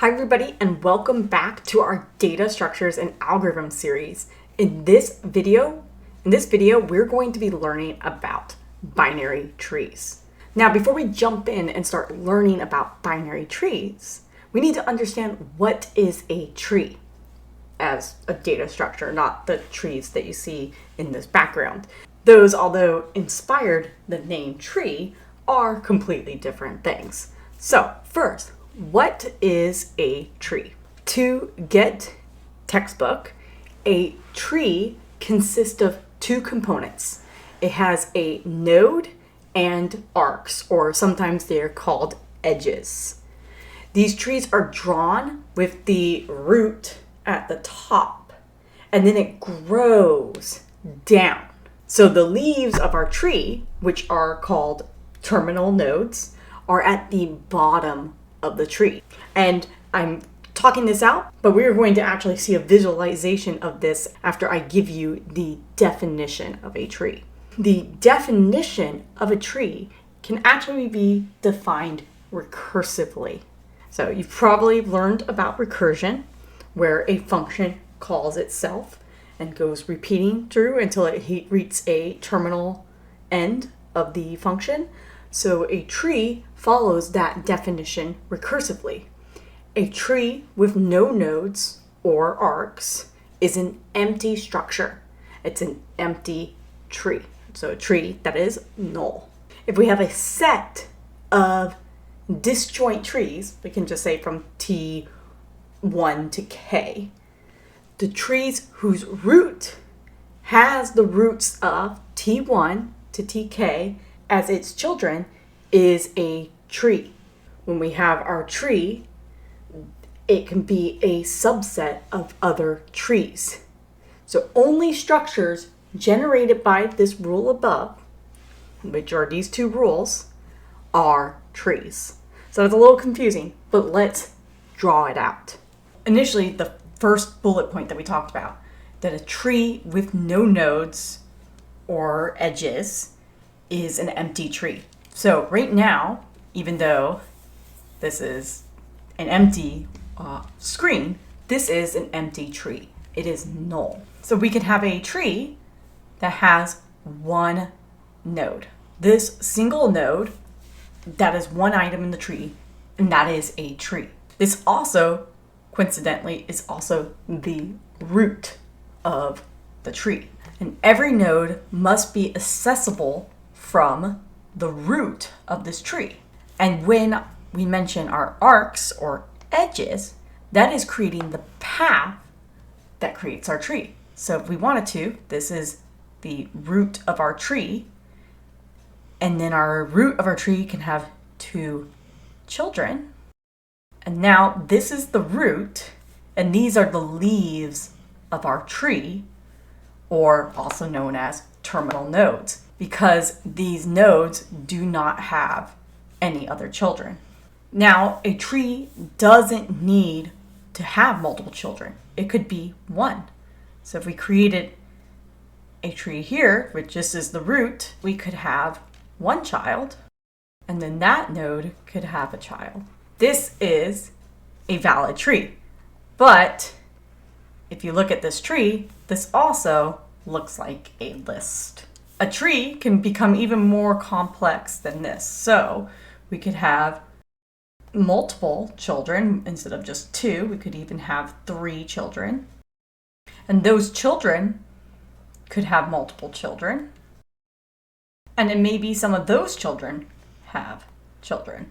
Hi everybody, and welcome back to our data structures and algorithms series. In this video, we're going to be learning about binary trees. Now, before we jump in and start learning about binary trees, we need to understand what is a tree as a data structure, not the trees that you see in this background. Those, although inspired the name tree, are completely different things. So first, what is a tree? To get textbook, a tree consists of two components. It has a node and arcs, or sometimes they're called edges. These trees are drawn with the root at the top, and then it grows down. So the leaves of our tree, which are called terminal nodes, are at the bottom of the tree. And I'm talking this out, but we're going to actually see a visualization of this after I give you the definition of a tree. The definition of a tree can actually be defined recursively. So you've probably learned about recursion, where a function calls itself and goes repeating through until it reaches a terminal end of the function. So a tree follows that definition recursively. A tree with no nodes or arcs is an empty structure. It's an empty tree. So a tree that is null. If we have a set of disjoint trees, we can just say from T1 to K, the trees whose root has the roots of T1 to TK as its children is a tree. When we have our tree, it can be a subset of other trees. So only structures generated by this rule above, which are these two rules, are trees. So it's a little confusing, but let's draw it out. Initially, the first bullet point that we talked about, that a tree with no nodes or edges is an empty tree. So right now, even though this is an empty screen, this is an empty tree. It is null. So we could have a tree that has one node. This single node, that is one item in the tree, and that is a tree. This also, coincidentally, is also the root of the tree. And every node must be accessible from the root of this tree. And when we mention our arcs or edges, that is creating the path that creates our tree. So if we wanted to, this is the root of our tree, and then our root of our tree can have two children. And now this is the root, and these are the leaves of our tree, or also known as terminal nodes, because these nodes do not have any other children. Now, a tree doesn't need to have multiple children. It could be one. So if we created a tree here, which just is the root, we could have one child, and then that node could have a child. This is a valid tree. But if you look at this tree, this also looks like a list. A tree can become even more complex than this. So we could have multiple children instead of just two. We could even have 3 children. And those children could have multiple children. And then maybe some of those children have children.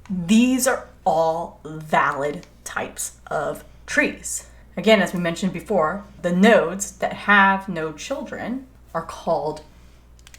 These are all valid types of trees. Again, as we mentioned before, the nodes that have no children are called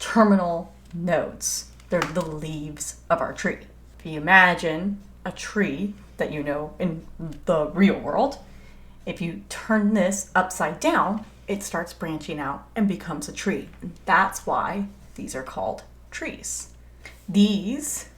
terminal nodes. They're the leaves of our tree. If you imagine a tree that you know in the real world, if you turn this upside down, it starts branching out and becomes a tree. And that's why these are called trees. These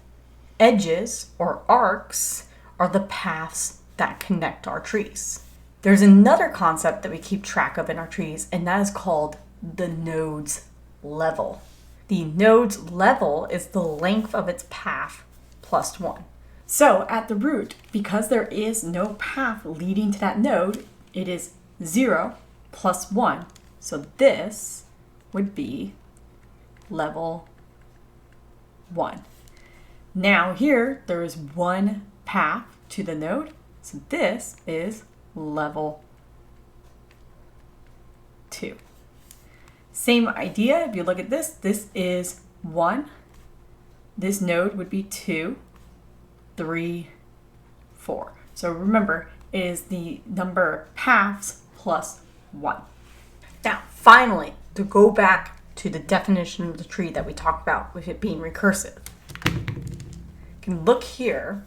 edges or arcs are the paths that connect our trees. There's another concept that we keep track of in our trees, and that is called the node's level. The node's level is the length of its path plus 1. So at the root, because there is no path leading to that node, it is 0 plus 1. So this would be level 1. Now here, there is one path to the node. So this is level 2. Same idea, if you look at this is 1. This node would be 2, 3, 4. So remember, it is the number of paths plus 1. Now, finally, to go back to the definition of the tree that we talked about with it being recursive. You can look here,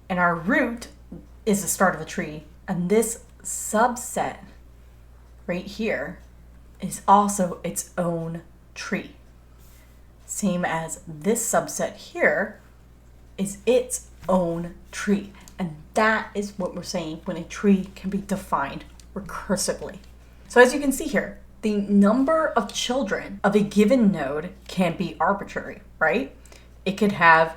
and our root is the start of a tree, and this subset right here is also its own tree. Same as this subset here is its own tree. And that is what we're saying when a tree can be defined recursively. So as you can see here, the number of children of a given node can be arbitrary, right? It could have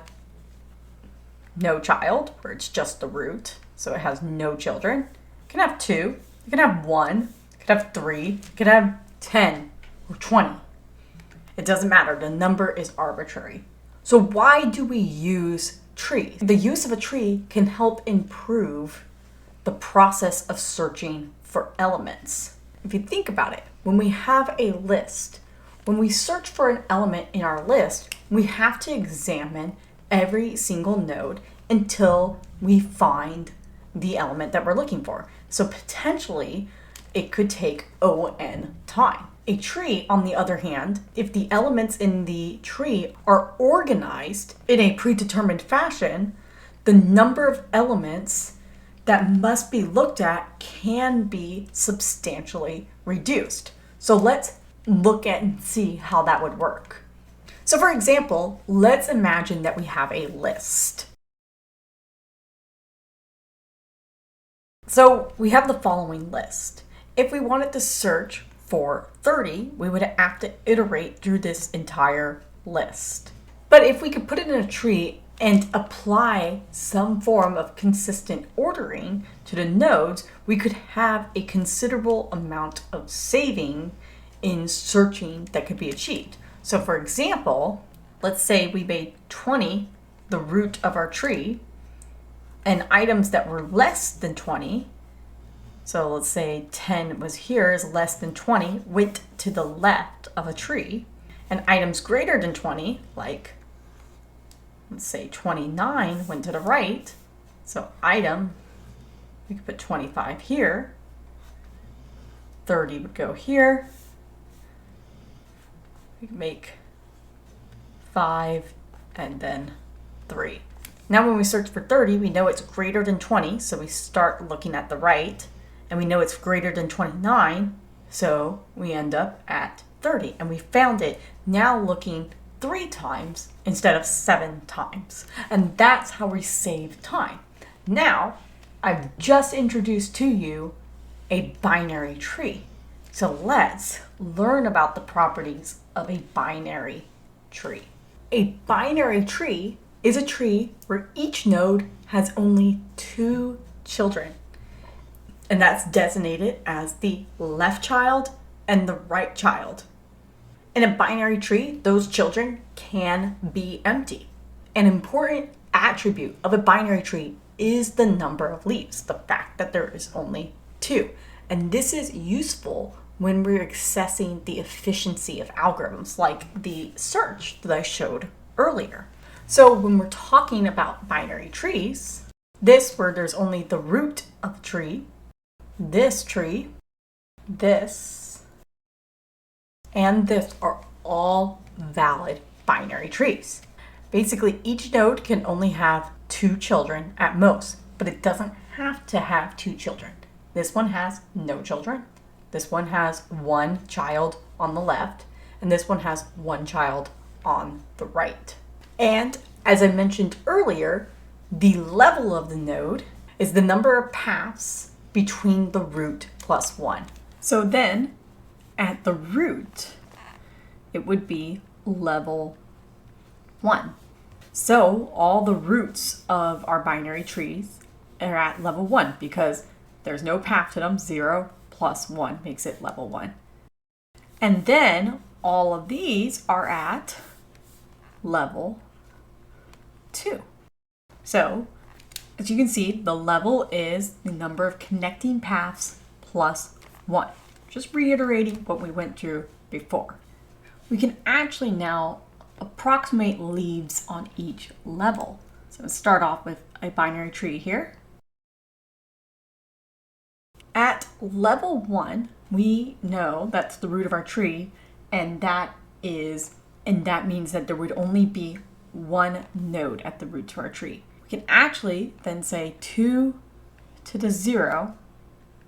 no child, where it's just the root, so it has no children. It can have 2, it can have 1, it could have 3, it could have 10 or 20. It doesn't matter, the number is arbitrary. So why do we use trees? The use of a tree can help improve the process of searching for elements. If you think about it, when we have a list, when we search for an element in our list, we have to examine every single node until we find the element that we're looking for. So potentially, it could take O(n) time. A tree, on the other hand, if the elements in the tree are organized in a predetermined fashion, the number of elements that must be looked at can be substantially reduced. So let's look at and see how that would work. So for example, let's imagine that we have a list. So we have the following list. If we wanted to search for 30, we would have to iterate through this entire list. But if we could put it in a tree and apply some form of consistent ordering to the nodes, we could have a considerable amount of saving in searching that could be achieved. So for example, let's say we made 20 the root of our tree, and items that were less than 20, so let's say 10 was here, is less than 20, went to the left of a tree, and items greater than 20, like let's say 29, went to the right. So item, we could put 25 here, 30 would go here, we could make 5 and then 3. Now when we search for 30, we know it's greater than 20, so we start looking at the right, and we know it's greater than 29, so we end up at 30, and we found it now looking 3 times instead of 7 times. And that's how we save time. Now, I've just introduced to you a binary tree. So let's learn about the properties of a binary tree. A binary tree is a tree where each node has only 2 children. And that's designated as the left child and the right child. In a binary tree, those children can be empty. An important attribute of a binary tree is the number of leaves, the fact that there is only 2. And this is useful when we're assessing the efficiency of algorithms like the search that I showed earlier. So when we're talking about binary trees, this where there's only the root of a tree, this tree, this, and this are all valid binary trees. Basically, each node can only have 2 children at most, but it doesn't have to have 2 children. This one has no children. This one has 1 child on the left, and this one has 1 child on the right. And as I mentioned earlier, the level of the node is the number of paths between the root plus 1. So then, at the root, it would be level 1. So all the roots of our binary trees are at level 1 because there's no path to them. 0 plus 1 makes it level 1. And then all of these are at level 2. So as you can see, the level is the number of connecting paths plus 1. Just reiterating what we went through before. We can actually now approximate leaves on each level. So let's start off with a binary tree here. At level 1, we know that's the root of our tree, and that means that there would only be one node at the root to our tree. We can actually then say 2 to the 0,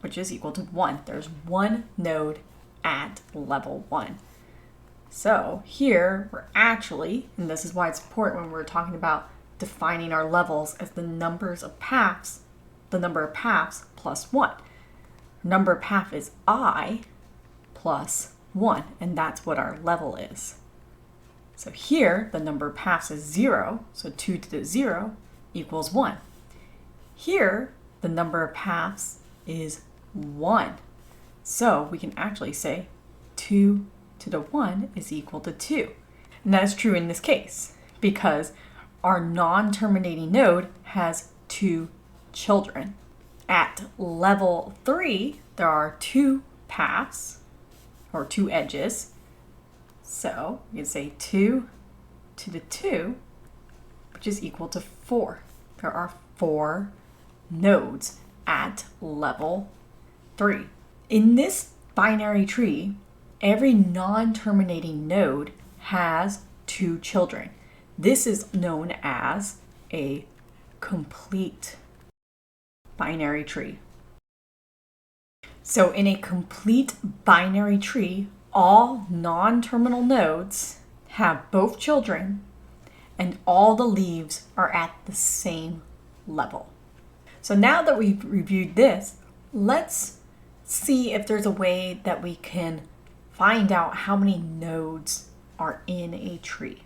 which is equal to 1. There's one node at level 1. So here we're actually, and this is why it's important when we're talking about defining our levels as the number of paths plus 1. Number of path is I plus 1, and that's what our level is. So here the number of paths is 0, so 2 to the 0 equals 1. Here the number of paths is 1. So we can actually say 2 to the 1 is equal to 2. And that is true in this case because our non-terminating node has 2 children. At level 3, there are 2 paths or 2 edges. So you can say 2 to the 2, which is equal to 4. There are 4 nodes at level 3. In this binary tree, every non-terminating node has 2 children. This is known as a complete binary tree. So in a complete binary tree, all non-terminal nodes have both children and all the leaves are at the same level. So now that we've reviewed this, let's see if there's a way that we can find out how many nodes are in a tree.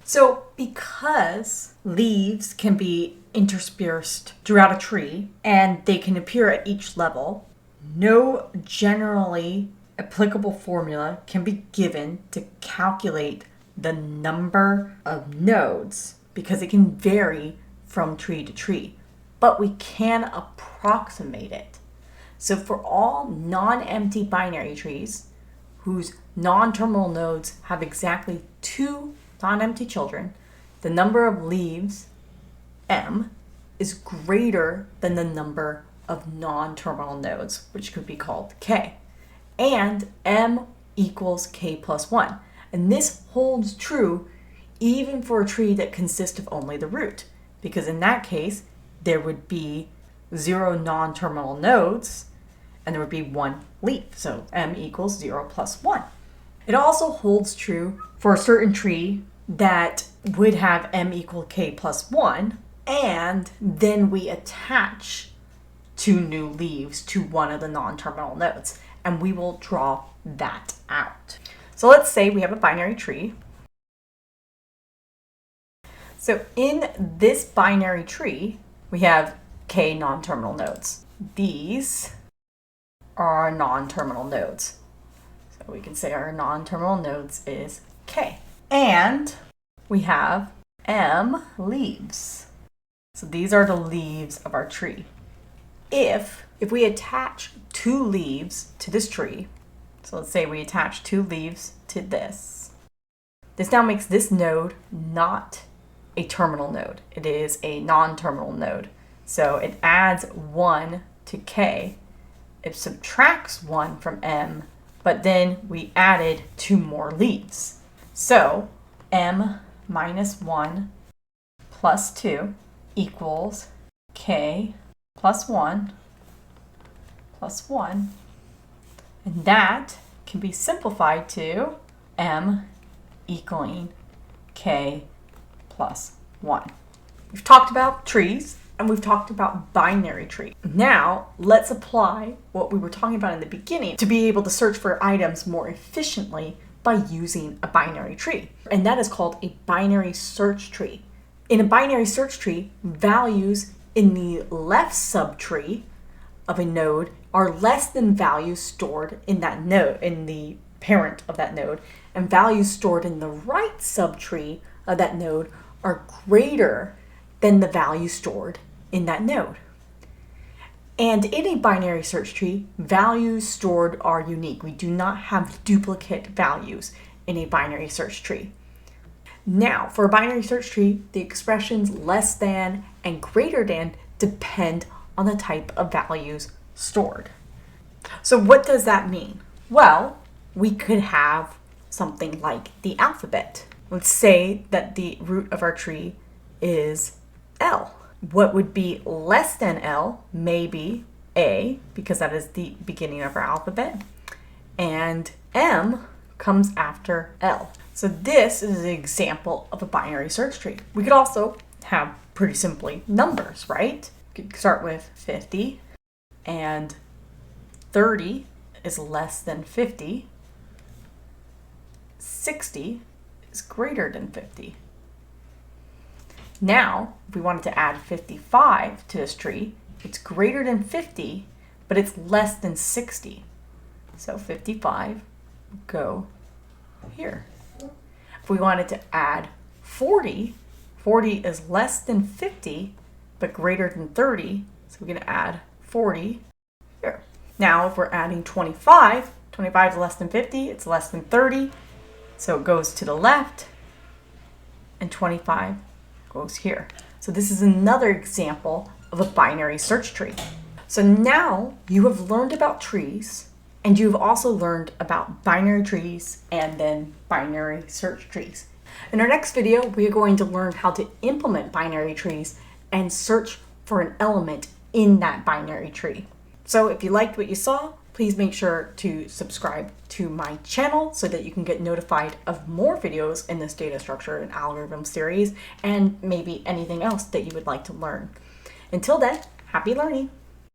So because leaves can be interspersed throughout a tree and they can appear at each level, no generally applicable formula can be given to calculate the number of nodes because it can vary from tree to tree, but we can approximate it. So for all non-empty binary trees whose non-terminal nodes have exactly 2 non-empty children, the number of leaves, m, is greater than the number of non-terminal nodes, which could be called k. And m equals k plus 1. And this holds true even for a tree that consists of only the root, because in that case, there would be 0 non-terminal nodes and there would be 1 leaf. So m equals 0 plus 1. It also holds true for a certain tree that would have m equal k plus 1, and then we attach 2 new leaves to one of the non-terminal nodes, and we will draw that out. So let's say we have a binary tree. So in this binary tree, we have k non-terminal nodes. These are our non-terminal nodes. So we can say our non-terminal nodes is k. And we have m leaves. So these are the leaves of our tree. If we attach 2 leaves to this tree, so let's say we attach 2 leaves to this now makes this node not a terminal node. It is a non-terminal node. So it adds 1 to k. It subtracts 1 from m, but then we added 2 more leaves. So m minus 1 plus 2 equals k plus 1 plus 1. And that can be simplified to m equaling k plus 1. We've talked about trees and we've talked about binary tree. Now let's apply what we were talking about in the beginning to be able to search for items more efficiently by using a binary tree. And that is called a binary search tree. In a binary search tree, values in the left subtree of a node are less than values stored in that node, in the parent of that node, and values stored in the right subtree of that node are greater than the value stored in that node. And in a binary search tree, values stored are unique. We do not have duplicate values in a binary search tree. Now, for a binary search tree, the expressions less than and greater than depend on the type of values stored. So what does that mean? Well, we could have something like the alphabet. Let's say that the root of our tree is L. What would be less than L may be A, because that is the beginning of our alphabet, and M comes after L. So this is an example of a binary search tree. We could also have pretty simply numbers, right? We could start with 50, and 30 is less than 50. 60 is greater than 50. Now, if we wanted to add 55 to this tree, it's greater than 50, but it's less than 60. So 55 would go here. If we wanted to add 40, 40 is less than 50, but greater than 30, so we're going to add 40 here. Now, if we're adding 25, 25 is less than 50, it's less than 30, so it goes to the left, and 25 goes here. So this is another example of a binary search tree. So now you have learned about trees, and you've also learned about binary trees and then binary search trees. In our next video, we are going to learn how to implement binary trees and search for an element in that binary tree. So if you liked what you saw, please make sure to subscribe to my channel so that you can get notified of more videos in this data structure and algorithm series, and maybe anything else that you would like to learn. Until then, happy learning!